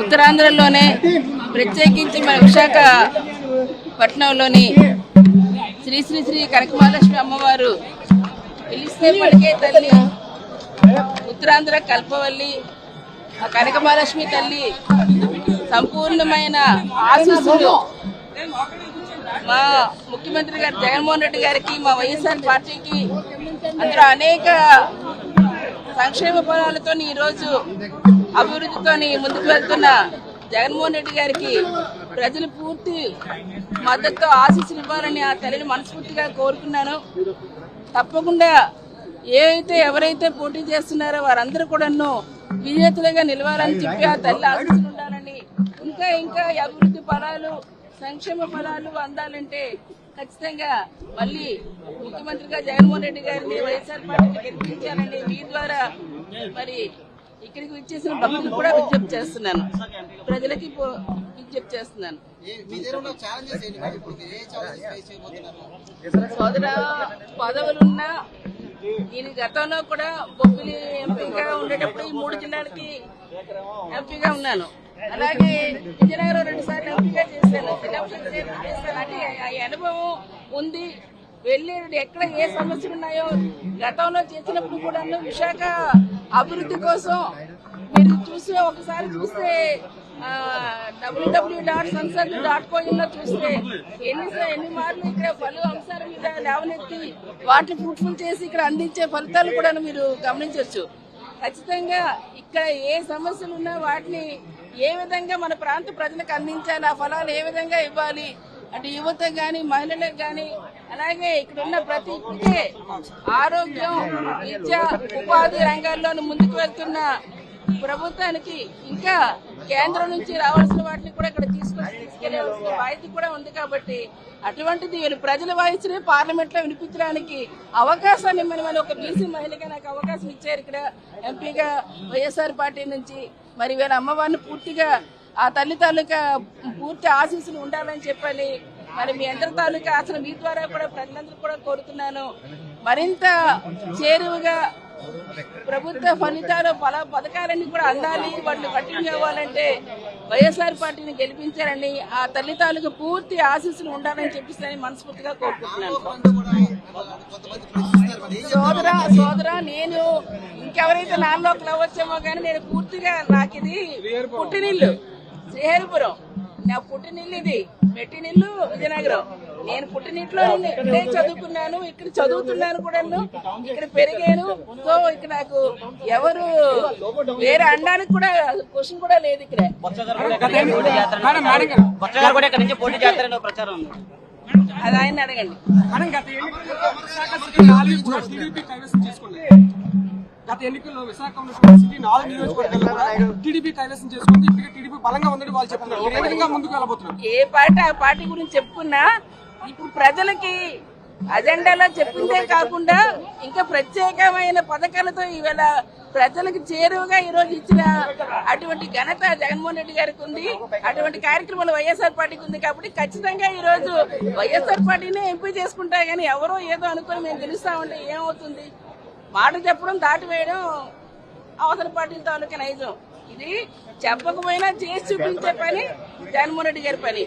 ఉత్తరాంధ్రలోనే ప్రత్యేకించి మన విశాఖపట్నంలోని శ్రీ శ్రీ శ్రీ కనకమహాలక్ష్మి అమ్మవారు పిలిస్తే పలికే తల్లి, ఉత్తరాంధ్ర కల్పవల్లి. ఆ కనకమహాలక్ష్మి తల్లి సంపూర్ణమైన ఆశీస్సులు మా ముఖ్యమంత్రి గారు జగన్మోహన్ రెడ్డి గారికి, మా వైఎస్ఆర్ పార్టీకి, అందులో అనేక సంక్షేమ ఫలాలతో ఈరోజు అభివృద్ధితో ముందుకు వెళ్తున్న జగన్మోహన్ రెడ్డి గారికి ప్రజలు పూర్తి మద్దతుతో ఆశీస్సులు ఇవ్వాలని ఆ తల్లిని మనస్ఫూర్తిగా కోరుకున్నాను. తప్పకుండా ఎవరైతే పోటీ చేస్తున్నారో వారందరూ కూడా విజేతలుగా నిలవాలని చెప్పి ఆ తల్లి ఆశీస్సులు ఉండాలని, ఇంకా అభివృద్ధి ఫలాలు, సంక్షేమ ఫలాలు అందాలంటే ఖచ్చితంగా మళ్ళీ ముఖ్యమంత్రిగా జగన్మోహన్ రెడ్డి గారిని వైఎస్ఆర్ పార్టీని గెలిపించాలని మీ ద్వారా మరి ఇక్కడికి విచ్చేసిన భక్తులు కూడా విజ్ఞప్తి చేస్తున్నాను, ప్రజలకి విజ్ఞప్తి చేస్తున్నాను. సోదర పదవులున్నా నేను గతంలో కూడా బొబ్బిలి ఎంపీగా ఉండేటప్పుడు ఈ 3 జిల్లాలకి ఎంపీగా ఉన్నాను. అలాగే విజయనగరం 2 సార్లు ఎంపీగా చేశాను. అంటే ఆ అనుభవం ఉంది. వెళ్ళి ఎక్కడ ఏ సమస్యలు ఉన్నాయో గతంలో చేసినప్పుడు కూడా విశాఖ అభివృద్ధి కోసం మీరు ఒకసారి చూస్తే www.sansad.coin చూస్తే ఎన్ని మార్లు ఇక్కడ పలు అంశాల మీద లేవనెత్తి వాటిని ఫ్రూట్ఫుల్ చేసి ఇక్కడ అందించే ఫలితాలు కూడా మీరు గమనించవచ్చు. ఖచ్చితంగా ఇక్కడ ఏ సమస్యలు ఉన్నా వాటిని ఏ విధంగా మన ప్రాంత ప్రజలకు అందించాలి, ఆ ఫలాలు ఏ విధంగా ఇవ్వాలి అంటే యువత గాని, మహిళలకు గాని, అలాగే ఇక్కడ ఉన్న ప్రతి ఆరోగ్యం, విద్య, ఉపాధి రంగాల్లోనూ ముందుకు వెళ్తున్న ప్రభుత్వానికి ఇంకా కేంద్రం నుంచి రావాల్సిన వాటిని కూడా ఇక్కడ తీసుకెళ్లే బాధ్యత కూడా ఉంది. కాబట్టి అటువంటిది ప్రజల వాయిస్ని పార్లమెంట్ లో వినిపించడానికి అవకాశాన్ని మనం ఒక బీసీ మహిళగా నాకు అవకాశం ఇచ్చారు ఇక్కడ ఎంపీగా వైఎస్ఆర్ పార్టీ నుంచి. మరి వీళ్ళ అమ్మవారిని పూర్తిగా ఆ తల్లి తాలూకా పూర్తి ఆశీస్సులు ఉండాలని చెప్పాలి. మరి మీ అందరి తాలూకా అసలు మీ ద్వారా కూడా ప్రజలందరూ కూడా కోరుతున్నాను, మరింత చేరువుగా ప్రభుత్వ ఫలితాలు పథకాలన్నీ కూడా అందాలి, వాటిని కంటిన్యూ అవ్వాలంటే వైఎస్ఆర్ పార్టీని గెలిపించారని, ఆ తల్లి తాలూకా పూర్తి ఆశీస్సులు ఉండాలని చెప్పిస్తానని మనస్ఫూర్తిగా కోరుకుంటున్నాను. సోదరా నేను ఇంకెవరైతే నాలోకి లవ్వచ్చేమో కానీ నేను పూర్తిగా నాకు ఇది పుట్టినిల్లు శ్రీహరిపురం, నా పుట్టినిల్లు ఇది, మెట్టినిల్లు విజయనగరం. నేను పుట్టినిట్లో ఇక్కడే చదువుకున్నాను, ఇక్కడ చదువుతున్నాను కూడా, ఇక్కడ పెరిగాను. సో ఇక్కడ నాకు ఎవరు వేరే అనడానికి కూడా క్వశ్చన్ కూడా లేదు. ఇక్కడ అది ఆయన అడగండి. గత ఎన్నికల్లో విశాఖపట్నం సిటీ 4 నియోజకవర్గాల్లో కూడా టీడీపీ కైవసం చేసుకుంది. ఇప్పుడు టీడీపీ బలంగా ఉందని వాళ్ళు చెప్తున్నారు. ఏ విధంగా ముందుకు వెళ్ళబోతున్నారు? ఏ పార్టీ ఆ పార్టీ గురించి చెప్పుకున్నా ఇప్పుడు ప్రజలకి అజెండాలో చెప్పిందే కాకుండా ఇంకా ప్రత్యేకమైన పథకాలతో ఈవేళ ప్రజలకు చేరువగా ఈ రోజు ఇచ్చిన అటువంటి ఘనత జగన్మోహన్ రెడ్డి గారికి ఉంది. అటువంటి కార్యక్రమాలు వైఎస్ఆర్ పార్టీకి ఉంది. కాబట్టి ఖచ్చితంగా ఈ రోజు వైఎస్ఆర్ పార్టీనే ఎంపీ చేసుకుంటా గానీ ఎవరో ఏదో అనుకుని మేము గెలుస్తామంటే ఏమవుతుంది? మాట చెప్పడం, దాటివేయడం అవసర పార్టీల తాలూకా నైజం. ఇది చెప్పకపోయినా చేసి చూపించే పని జగన్మోహన్ రెడ్డి గారి పని.